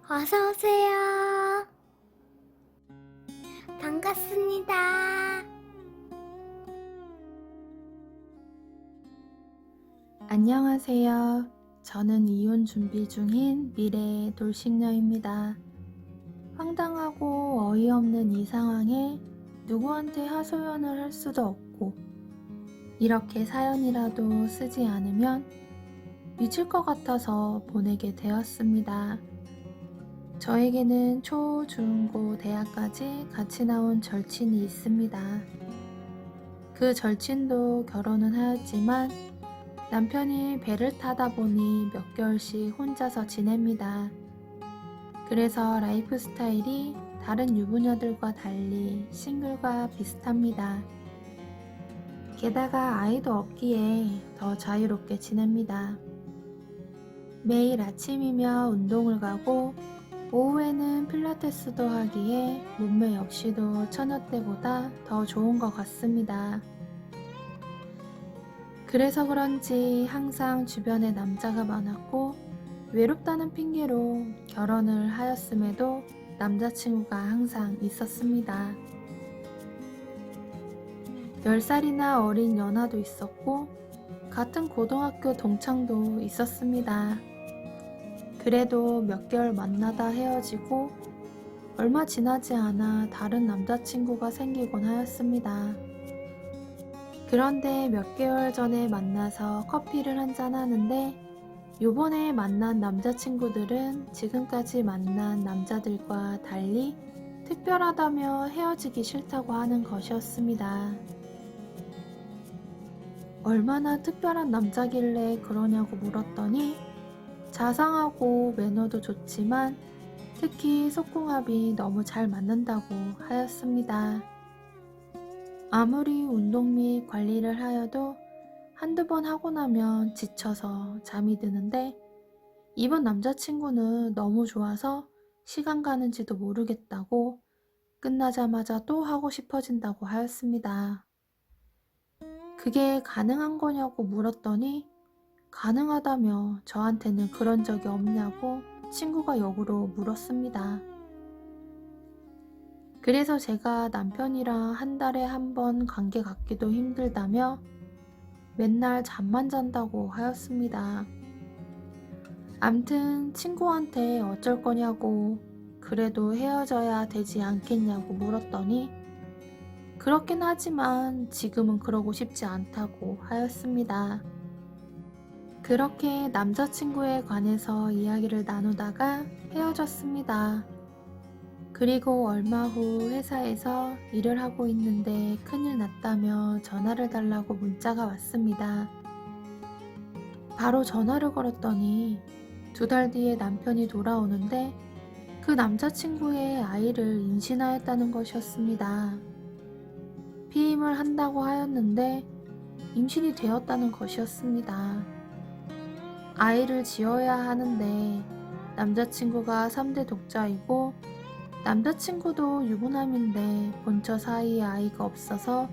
어서 오세요. 반갑습니다. 안녕하세요. 저는 이혼 준비 중인 미래의 돌싱녀입니다. 황당하고 어이없는 이 상황에 누구한테 하소연을 할 수도 없고, 이렇게 사연이라도 쓰지 않으면 미칠 것 같아서 보내게 되었습니다. 저에게는 초, 중, 고, 대학까지 같이 나온 절친이 있습니다. 그 절친도 결혼은 하였지만 남편이 배를 타다 보니 몇 개월씩 혼자서 지냅니다. 그래서 라이프 스타일이 다른 유부녀들과 달리 싱글과 비슷합니다. 게다가 아이도 없기에 더 자유롭게 지냅니다. 매일 아침이면 운동을 가고 오후에는 필라테스도 하기에 몸매 역시도 처녀 때보다 더 좋은 것 같습니다. 그래서 그런지 항상 주변에 남자가 많았고 외롭다는 핑계로 결혼을 하였음에도 남자친구가 항상 있었습니다. 10살이나 어린 연하도 있었고 같은 고등학교 동창도 있었습니다. 그래도 몇 개월 만나다 헤어지고 얼마 지나지 않아 다른 남자친구가 생기곤 하였습니다. 그런데 몇 개월 전에 만나서 커피를 한잔 하는데 요번에 만난 남자친구들은 지금까지 만난 남자들과 달리 특별하다며 헤어지기 싫다고 하는 것이었습니다. 얼마나 특별한 남자길래 그러냐고 물었더니 자상하고 매너도 좋지만 특히 속궁합이 너무 잘 맞는다고 하였습니다. 아무리 운동 및 관리를 하여도 한두 번 하고 나면 지쳐서 잠이 드는데 이번 남자친구는 너무 좋아서 시간 가는지도 모르겠다고 끝나자마자 또 하고 싶어진다고 하였습니다. 그게 가능한 거냐고 물었더니 가능하다며 저한테는 그런 적이 없냐고 친구가 역으로 물었습니다. 그래서 제가 남편이랑 한 달에 한 번 관계 갖기도 힘들다며 맨날 잠만 잔다고 하였습니다. 암튼 친구한테 어쩔 거냐고 그래도 헤어져야 되지 않겠냐고 물었더니 그렇긴 하지만 지금은 그러고 싶지 않다고 하였습니다. 그렇게 남자친구에 관해서 이야기를 나누다가 헤어졌습니다. 그리고 얼마 후 회사에서 일을 하고 있는데 큰일 났다며 전화를 달라고 문자가 왔습니다. 바로 전화를 걸었더니 2달 뒤에 남편이 돌아오는데 그 남자친구의 아이를 임신하였다는 것이었습니다. 피임을 한다고 하였는데 임신이 되었다는 것이었습니다. 아이를 지어야 하는데 남자친구가 3대 독자이고 남자친구도 유부남인데 본처 사이에 아이가 없어서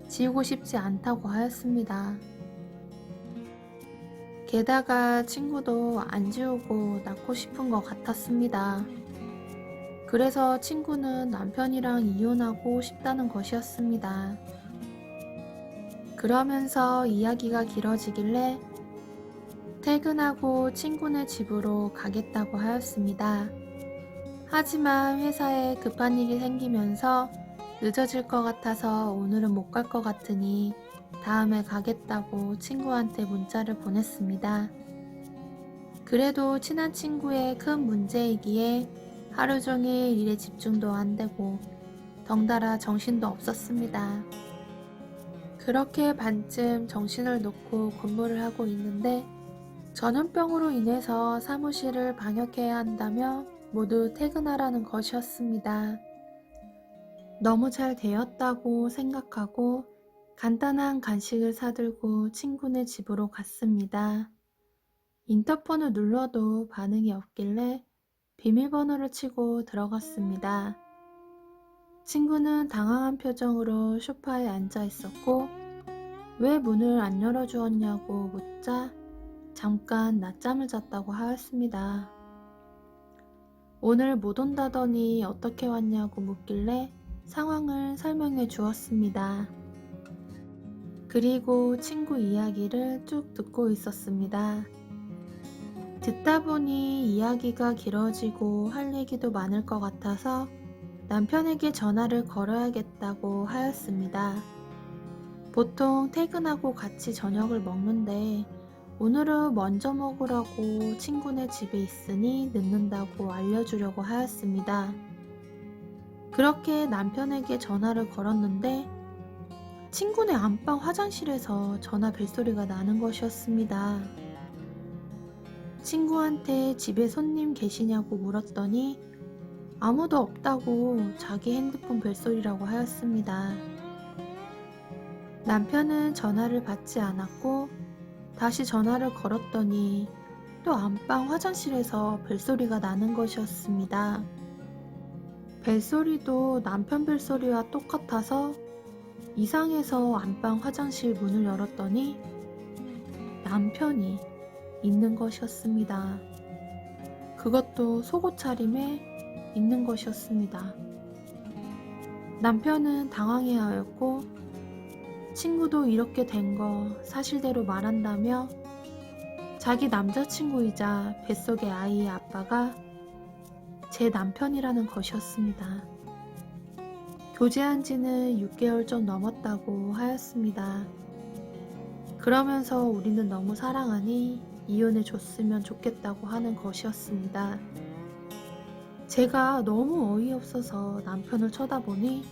지우고 싶지 않다고 하였습니다. 게다가 친구도 안 지우고 낳고 싶은 것 같았습니다. 그래서 친구는 남편이랑 이혼하고 싶다는 것이었습니다. 그러면서 이야기가 길어지길래 퇴근하고 친구네 집으로 가겠다고 하였습니다. 하지만 회사에 급한 일이 생기면서 늦어질 것 같아서 오늘은 못 갈 것 같으니 다음에 가겠다고 친구한테 문자를 보냈습니다. 그래도 친한 친구의 큰 문제이기에 하루 종일 일에 집중도 안 되고 덩달아 정신도 없었습니다. 그렇게 반쯤 정신을 놓고 근무를 하고 있는데 전염병으로 인해서 사무실을 방역해야 한다며 모두 퇴근하라는 것이었습니다. 너무 잘 되었다고 생각하고 간단한 간식을 사들고 친구네 집으로 갔습니다. 인터폰을 눌러도 반응이 없길래 비밀번호를 치고 들어갔습니다. 친구는 당황한 표정으로 소파에 앉아 있었고 왜 문을 안 열어주었냐고 묻자 잠깐 낮잠을 잤다고 하였습니다. 오늘 못 온다더니 어떻게 왔냐고 묻길래 상황을 설명해 주었습니다. 그리고 친구 이야기를 쭉 듣고 있었습니다. 듣다 보니 이야기가 길어지고 할 얘기도 많을 것 같아서 남편에게 전화를 걸어야겠다고 하였습니다. 보통 퇴근하고 같이 저녁을 먹는데 오늘은 먼저 먹으라고 친구네 집에 있으니 늦는다고 알려주려고 하였습니다. 그렇게 남편에게 전화를 걸었는데 친구네 안방 화장실에서 전화 벨소리가 나는 것이었습니다. 친구한테 집에 손님 계시냐고 물었더니 아무도 없다고 자기 핸드폰 벨소리라고 하였습니다. 남편은 전화를 받지 않았고 다시 전화를 걸었더니 또 안방 화장실에서 벨소리가 나는 것이었습니다. 벨소리도 남편 벨소리와 똑같아서 이상해서 안방 화장실 문을 열었더니 남편이 있는 것이었습니다. 그것도 속옷 차림에 있는 것이었습니다. 남편은 당황해하였고 친구도 이렇게 된 거 사실대로 말한다며 자기 남자친구이자 뱃속의 아이의 아빠가 제 남편이라는 것이었습니다. 교제한 지는 6개월 좀 넘었다고 하였습니다. 그러면서 우리는 너무 사랑하니 이혼해 줬으면 좋겠다고 하는 것이었습니다. 제가 너무 어이없어서 남편을 쳐다보니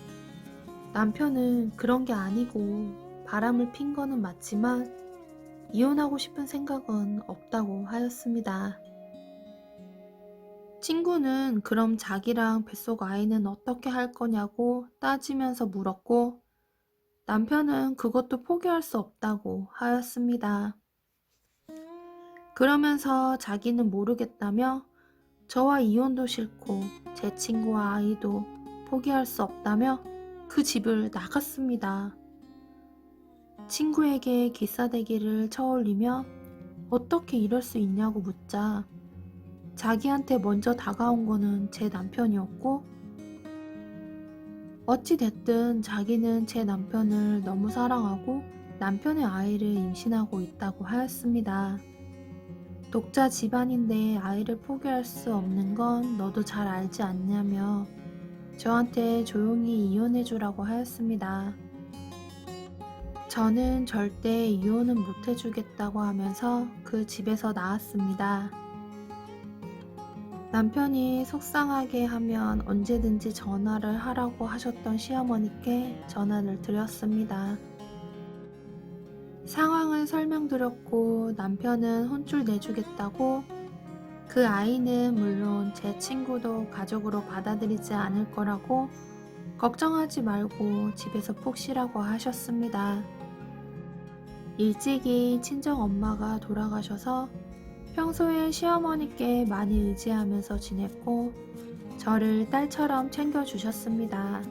남편은 그런 게 아니고 바람을 핀 거는 맞지만 이혼하고 싶은 생각은 없다고 하였습니다. 친구는 그럼 자기랑 뱃속 아이는 어떻게 할 거냐고 따지면서 물었고 남편은 그것도 포기할 수 없다고 하였습니다. 그러면서 자기는 모르겠다며 저와 이혼도 싫고 제 친구와 아이도 포기할 수 없다며 그 집을 나갔습니다. 친구에게 기싸대기를 쳐올리며 어떻게 이럴 수 있냐고 묻자 자기한테 먼저 다가온 거는 제 남편이었고 어찌 됐든 자기는 제 남편을 너무 사랑하고 남편의 아이를 임신하고 있다고 하였습니다. 독자 집안인데 아이를 포기할 수 없는 건 너도 잘 알지 않냐며 저한테 조용히 이혼해주라고 하였습니다. 저는 절대 이혼은 못 해주겠다고 하면서 그 집에서 나왔습니다. 남편이 속상하게 하면 언제든지 전화를 하라고 하셨던 시어머니께 전화를 드렸습니다. 상황을 설명드렸고 남편은 혼쭐 내주겠다고 그 아이는 물론 제 친구도 가족으로 받아들이지 않을 거라고 걱정하지 말고 집에서 푹 쉬라고 하셨습니다. 일찍이 친정 엄마가 돌아가셔서 평소에 시어머니께 많이 의지하면서 지냈고 저를 딸처럼 챙겨주셨습니다.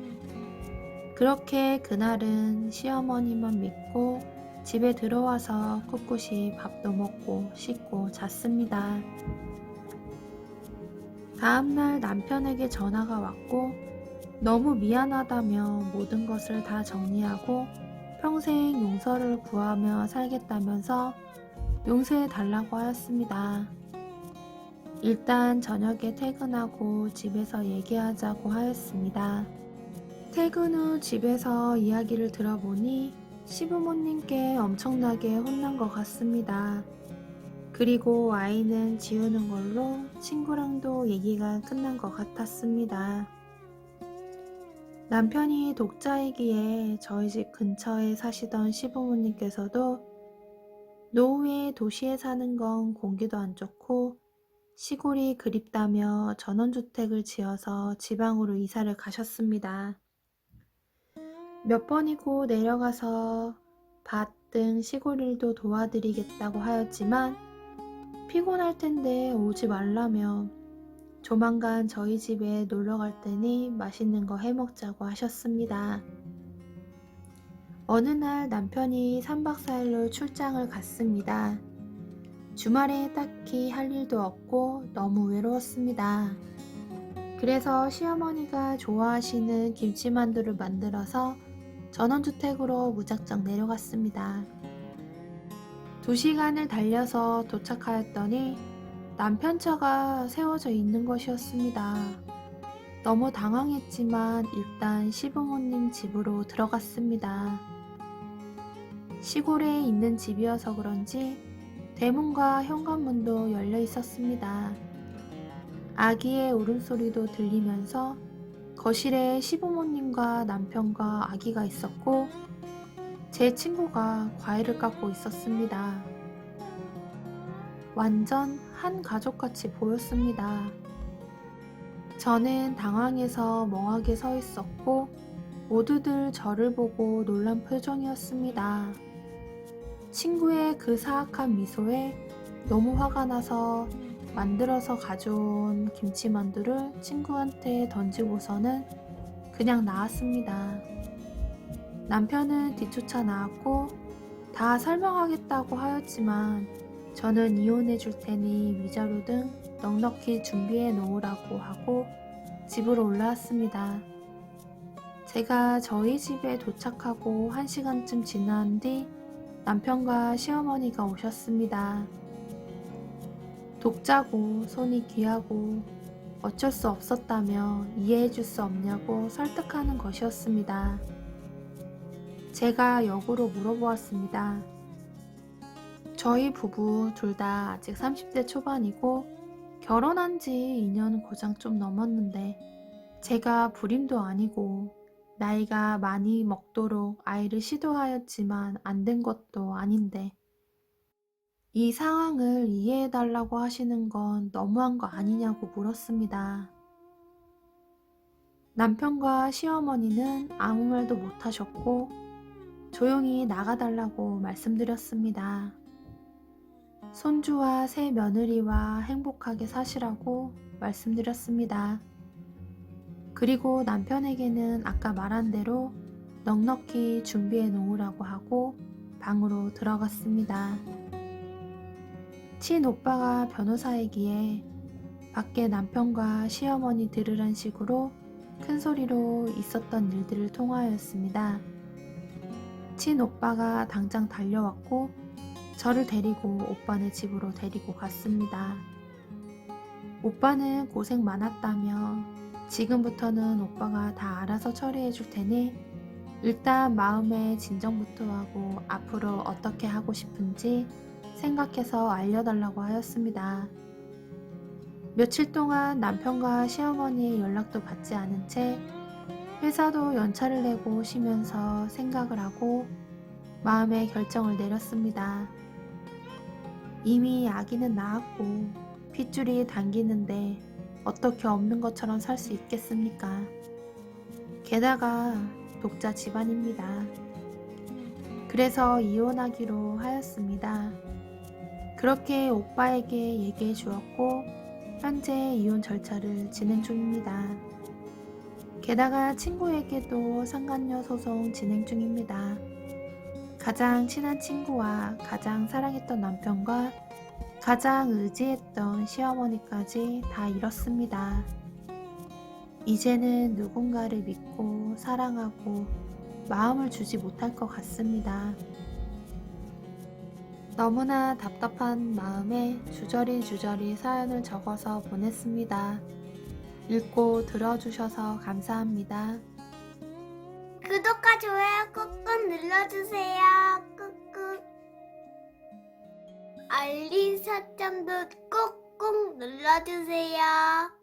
그렇게 그날은 시어머니만 믿고 집에 들어와서 꿋꿋이 밥도 먹고 씻고 잤습니다. 다음날 남편에게 전화가 왔고 너무 미안하다며 모든 것을 다 정리하고 평생 용서를 구하며 살겠다면서 용서해 달라고 하였습니다. 일단 저녁에 퇴근하고 집에서 얘기하자고 하였습니다. 퇴근 후 집에서 이야기를 들어보니 시부모님께 엄청나게 혼난 것 같습니다. 그리고 아이는 지우는 걸로 친구랑도 얘기가 끝난 것 같았습니다. 남편이 독자이기에 저희 집 근처에 사시던 시부모님께서도 노후에 도시에 사는 건 공기도 안 좋고 시골이 그립다며 전원주택을 지어서 지방으로 이사를 가셨습니다. 몇 번이고 내려가서 밭 등 시골 일도 도와드리겠다고 하였지만 피곤할 텐데 오지 말라며 조만간 저희 집에 놀러 갈 테니 맛있는 거 해먹자고 하셨습니다. 어느 날 남편이 3박 4일로 출장을 갔습니다. 주말에 딱히 할 일도 없고 너무 외로웠습니다. 그래서 시어머니가 좋아하시는 김치만두를 만들어서 전원주택으로 무작정 내려갔습니다. 2시간을 달려서 도착하였더니 남편 차가 세워져 있는 것이었습니다. 너무 당황했지만 일단 시부모님 집으로 들어갔습니다. 시골에 있는 집이어서 그런지 대문과 현관문도 열려 있었습니다. 아기의 울음소리도 들리면서 거실에 시부모님과 남편과 아기가 있었고 제 친구가 과일을 깎고 있었습니다. 완전 한 가족같이 보였습니다. 저는 당황해서 멍하게 서 있었고 모두들 저를 보고 놀란 표정이었습니다. 친구의 그 사악한 미소에 너무 화가 나서 만들어서 가져온 김치만두를 친구한테 던지고서는 그냥 나왔습니다. 남편은 뒤쫓아 나왔고 다 설명하겠다고 하였지만 저는 이혼해 줄 테니 위자료 등 넉넉히 준비해 놓으라고 하고 집으로 올라왔습니다. 제가 저희 집에 도착하고 1시간쯤 지난 뒤 남편과 시어머니가 오셨습니다. 독자고 손이 귀하고 어쩔 수 없었다며 이해해 줄 수 없냐고 설득하는 것이었습니다. 제가 역으로 물어보았습니다. 저희 부부 둘 다 아직 30대 초반이고 결혼한 지 2년 고장 좀 넘었는데 제가 불임도 아니고 나이가 많이 먹도록 아이를 시도하였지만 안 된 것도 아닌데 이 상황을 이해해달라고 하시는 건 너무한 거 아니냐고 물었습니다. 남편과 시어머니는 아무 말도 못하셨고 조용히 나가달라고 말씀드렸습니다. 손주와 새 며느리와 행복하게 사시라고 말씀드렸습니다. 그리고 남편에게는 아까 말한 대로 넉넉히 준비해 놓으라고 하고 방으로 들어갔습니다. 친오빠가 변호사이기에 밖에 남편과 시어머니 들으란 식으로 큰 소리로 있었던 일들을 통화하였습니다. 친오빠가 당장 달려왔고 저를 데리고 오빠네 집으로 데리고 갔습니다. 오빠는 고생 많았다며 지금부터는 오빠가 다 알아서 처리해 줄 테니 일단 마음의 진정부터 하고 앞으로 어떻게 하고 싶은지 생각해서 알려달라고 하였습니다. 며칠 동안 남편과 시어머니의 연락도 받지 않은 채 회사도 연차를 내고 쉬면서 생각을 하고 마음의 결정을 내렸습니다. 이미 아기는 낳았고 핏줄이 당기는데 어떻게 없는 것처럼 살 수 있겠습니까? 게다가 독자 집안입니다. 그래서 이혼하기로 하였습니다. 그렇게 오빠에게 얘기해 주었고 현재 이혼 절차를 진행 중입니다. 게다가 친구에게도 상간녀 소송 진행 중입니다. 가장 친한 친구와 가장 사랑했던 남편과 가장 의지했던 시어머니까지 다 잃었습니다. 이제는 누군가를 믿고 사랑하고 마음을 주지 못할 것 같습니다. 너무나 답답한 마음에 주저리 사연을 적어서 보냈습니다. 읽고 들어주셔서 감사합니다. 구독과 좋아요 꾹꾹 눌러주세요. 꾹꾹. 알림 설정도 꾹꾹 눌러주세요.